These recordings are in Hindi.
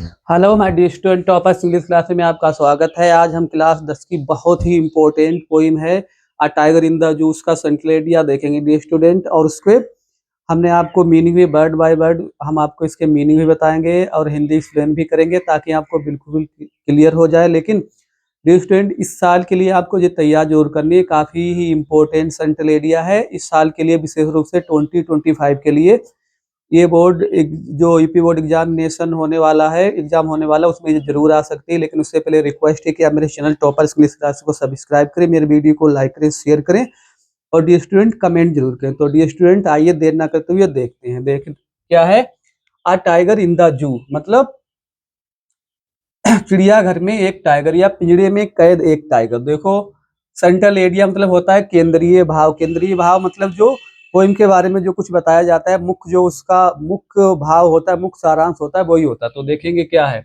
Hello my dear student, toppers English class में आपका स्वागत है। आज हम क्लास 10 की बहुत ही इम्पोर्टेंट पोइम है a tiger in the juice का सेंटलेडिया देखेंगे डियर स्टूडेंट। और उसके हमने आपको मीनिंग भी वर्ड बाय वर्ड हम आपको इसके मीनिंग भी बताएंगे और हिंदी एक्सप्लेन भी करेंगे ताकि आपको बिल्कुल क्लियर हो जाए। लेकिन डियर स्टूडेंट, इस साल के लिए आपको ये तैयार जरूर करनी है, काफ़ी ही इम्पोर्टेंट सेंटलेडिया है इस साल के लिए, विशेष रूप से 2025 के लिए। ये जो यूपी बोर्ड एग्जामिनेशन होने वाला है, एग्जाम होने वाला है, उसमें ये जरूर आ सकती है। लेकिन उससे पहले रिक्वेस्ट है कि आप मेरे चैनल टॉपर्स इंग्लिश क्लास को सब्सक्राइब करें, मेरे वीडियो को लाइक करें, शेयर करें और डियर स्टूडेंट कमेंट जरूर करें। तो डियर स्टूडेंट आइए देर ना करते हुए देखते हैं। देख क्या है a tiger in the zoo, मतलब चिड़ियाघर में एक टाइगर या पिंजरे में कैद एक टाइगर। देखो, सेंट्रल एरिया मतलब होता है केंद्रीय भाव। केंद्रीय भाव मतलब जो पोइम के बारे में जो कुछ बताया जाता है, मुख्य जो उसका मुख्य भाव होता है, मुख्य सारांश होता है, वही होता है। तो देखेंगे क्या है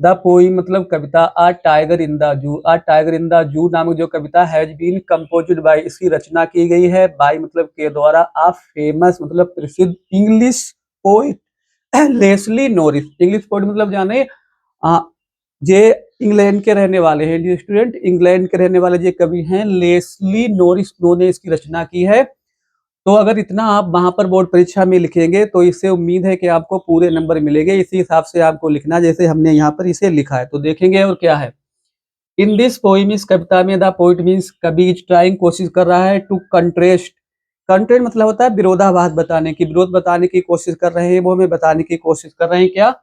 द पोइम, मतलब कविता a tiger in the zoo. A tiger in the zoo नामक जो कविता हैज बीन कंपोज्ड बाय, इसकी रचना की गई है बाय मतलब के द्वारा, अ फेमस मतलब प्रसिद्ध English poet Leslie Norris. English poet मतलब जाने जे इंग्लैंड के रहने वाले हैं डियर स्टूडेंट, इंग्लैंड के रहने वाले जो कवि हैं लेस्ली नॉरिस, उन्होंने इसकी रचना की है। तो अगर इतना आप वहां पर बोर्ड परीक्षा में लिखेंगे तो इससे उम्मीद है कि आपको पूरे नंबर मिलेंगे। इसी हिसाब से आपको लिखना जैसे हमने यहाँ पर इसे लिखा है। तो देखेंगे और क्या है इन दिस पोइम, इस कविता में द पोइट मीन्स कवि इज ट्राइंग, कोशिश कर रहा है टू कंट्रेस्ट। कंट्रेस्ट मतलब होता है विरोधाभास बताने की, विरोध बताने की कोशिश कर रहे हैं, वो हमें बताने की कोशिश कर रहे हैं क्या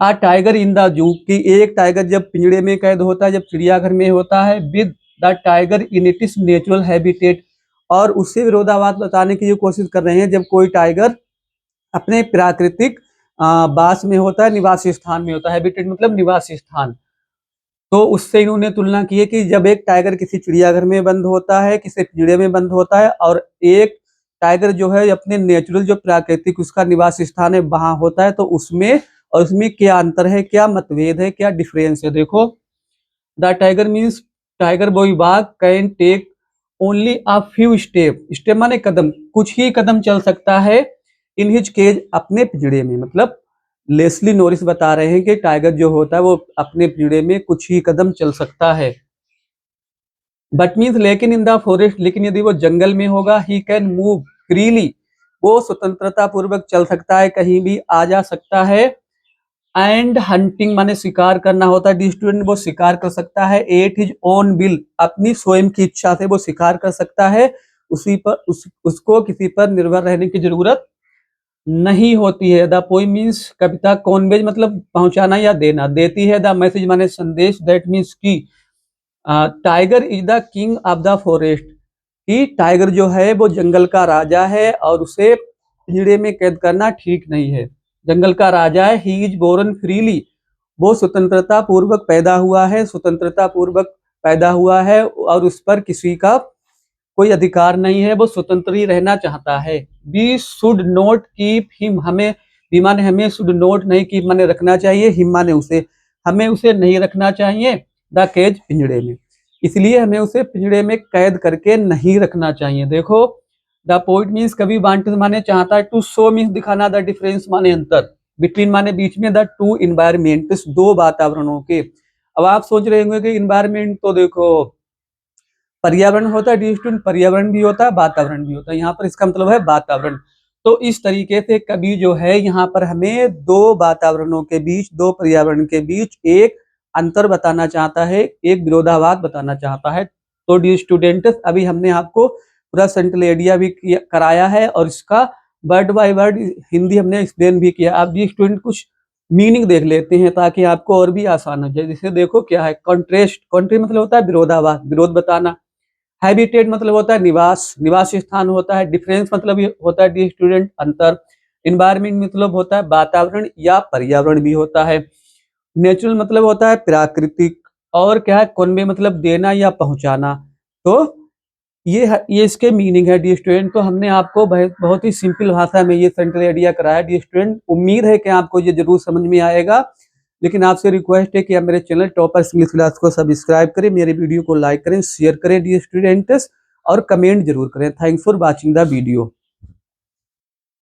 आ टाइगर इन द जू, कि एक टाइगर जब पिंजड़े में कैद होता है, जब चिड़ियाघर में होता है, with the tiger in its natural habitat, और उससे विरोधाभास बताने की जो कोशिश कर रहे हैं जब कोई टाइगर अपने प्राकृतिक बास में होता है, निवासी स्थान में होता है। हैबिटेट मतलब निवासी स्थान। तो उससे इन्होंने तुलना की है कि जब एक टाइगर किसी चिड़ियाघर में बंद होता है, किसी पिंजड़े में बंद होता है, और एक टाइगर जो है अपने नेचुरल जो प्राकृतिक उसका निवास स्थान है वहां होता है, तो उसमें और उसमें क्या अंतर है, क्या मतभेद है, क्या डिफरेंस है। देखो, द टाइगर मीन्स टाइगर बोई बाघ can take only a few step, step माने कदम, कुछ ही कदम चल सकता है, इन हिज केज अपने पिंजड़े में। मतलब लेस्ली नॉरिस बता रहे हैं कि टाइगर जो होता है वो अपने पिंजड़े में कुछ ही कदम चल सकता है। बट मीन्स लेकिन इन द फॉरेस्ट, लेकिन यदि वो जंगल में होगा, ही कैन मूव फ्रीली, वो स्वतंत्रता पूर्वक चल सकता है, कहीं भी आ जा सकता है। एंड हंटिंग माने शिकार करना होता है स्टूडेंट, वो शिकार कर सकता है। एट हिज ओन विल, अपनी स्वयं की इच्छा से वो शिकार कर सकता है। उसी पर उसको किसी पर निर्भर रहने की जरूरत नहीं होती है। The poem means Kavita Conway's मतलब पहुंचाना या देना, देती है। द मैसेज माने संदेश, दैट मीन्स की tiger is the king of the forest, कि टाइगर जो है वो जंगल का राजा है और उसे पिंजड़े में कैद करना ठीक नहीं है। जंगल का राजा है, ही इज बोर्न फ्रीली, वो स्वतंत्रता पूर्वक पैदा हुआ है, स्वतंत्रता पूर्वक पैदा हुआ है और उस पर किसी का कोई अधिकार नहीं है, वो स्वतंत्र ही रहना चाहता है। We should not keep him, हमें बी माने हमें, शुड नॉट नहीं, कीप माने रखना चाहिए, हिम माने उसे, हमें उसे नहीं रखना चाहिए द केज पिंजड़े में, इसलिए हमें उसे पिंजड़े में कैद करके नहीं रखना चाहिए। देखो, द पोइट मीन्स कवि वांटेड माने चाहता है, टू शो मीन्स दिखाना, द डिफरेंस माने अंतर, बिटवीन माने बीच में, द टू इन्वायरमेंट्स दो वातावरणों के। अब आप सोच रहे होंगे कि इन्वायरमेंट तो देखो पर्यावरण होता है डियर स्टूडेंट, पर्यावरण भी होता है, वातावरण भी होता है, यहाँ पर इसका मतलब है वातावरण। तो इस तरीके से कवि जो है यहाँ पर हमें दो वातावरणों के बीच, दो पर्यावरण के बीच एक अंतर बताना चाहता है, एक विरोधाभास बताना चाहता है। तो डियर स्टूडेंट्स, अभी हमने आपको पूरा सेंट्रल एरिया भी कराया है और इसका वर्ड बाय वर्ड हिंदी हमने एक्सप्लेन भी किया। आप डियर स्टूडेंट कुछ मीनिंग देख लेते हैं ताकि आपको और भी आसान हो जाए। जैसे देखो क्या है कॉन्ट्रेस्ट, कॉन्ट्रेस्ट मतलब होता है विरोधाभास, विरोध बताना। हैबिटेट मतलब होता है निवास, निवास स्थान होता है। डिफरेंस मतलब ये होता है डी स्टूडेंट अंतर। इन्वायरमेंट मतलब होता है वातावरण या पर्यावरण भी होता है। नेचुरल मतलब होता है प्राकृतिक। और क्या है कॉन्वे मतलब देना या पहुंचाना। तो ये इसके मीनिंग है डी स्टूडेंट। तो हमने आपको बहुत ही सिंपल भाषा में ये सेंट्रल आइडिया कराया डी स्टूडेंट। उम्मीद है कि आपको ये जरूर समझ में आएगा। लेकिन आपसे रिक्वेस्ट है कि आप मेरे चैनल टॉपर्स इंग्लिश क्लास को सब्सक्राइब करें, मेरे वीडियो को लाइक करें, शेयर करें डी स्टूडेंट्स, और कमेंट जरूर करें। Thanks for watching the video.